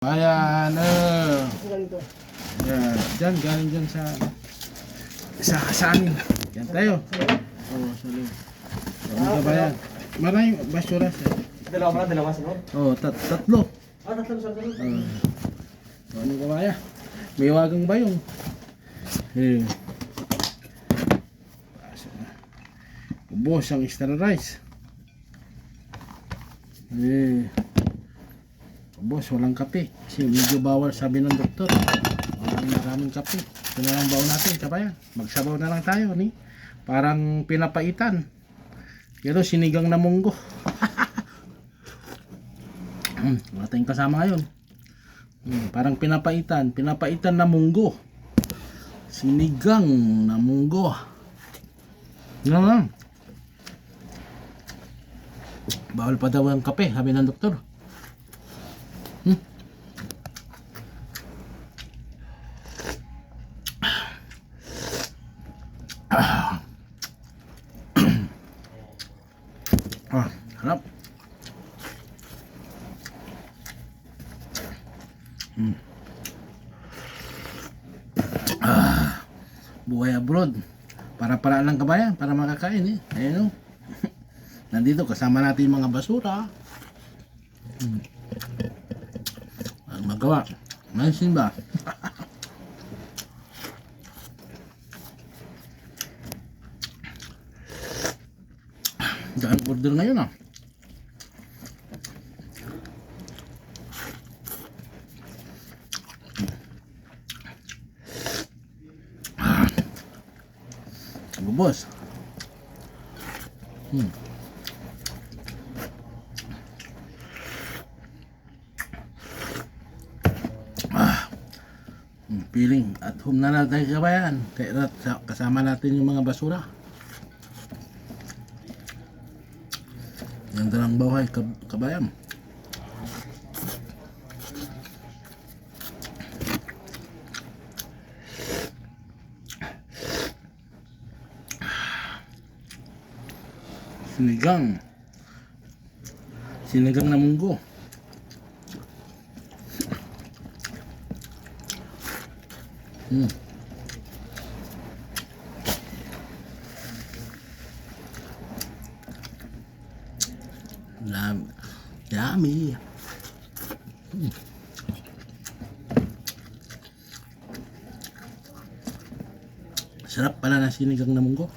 Ayan, yan, dyan, galing dyan sa amin. Yan tayo. Oo, salim. Ano ka ba yan? Maraming basura sir. Dalawa sa loob? Oo, tatlo. Tatlo sa loob. Ano ka ba yan? May wagang bayong. Eh. Ubos ang extra rice. Eh. Boss, walang kape. Kasi medyo bawal sabi ng doktor. Maraming kape. Ito na lang baon natin, kabayan. Magsabaw na lang tayo, ni. Parang pinapaitan. Pero sinigang na munggo. Wala tayong kasama ngayon. Parang pinapaitan na munggo. Sinigang na munggo. Ano lang. Bawal pa daw ang kape, sabi ng doktor. Harap. Buhay abroad. Para lang kabayan, para makakain eh. Ayun o. Nandito kasama natin yung mga basura. Ang magawa. Mansin ba? Daan order ngayon ah. Boss. Feeling at home na lang tayo kabayan. Kaya kasama natin yung mga basura. Ganda ng bahay kabayan. Sinigang na munggo. Yummy. Sarap pala na sinigang na munggo.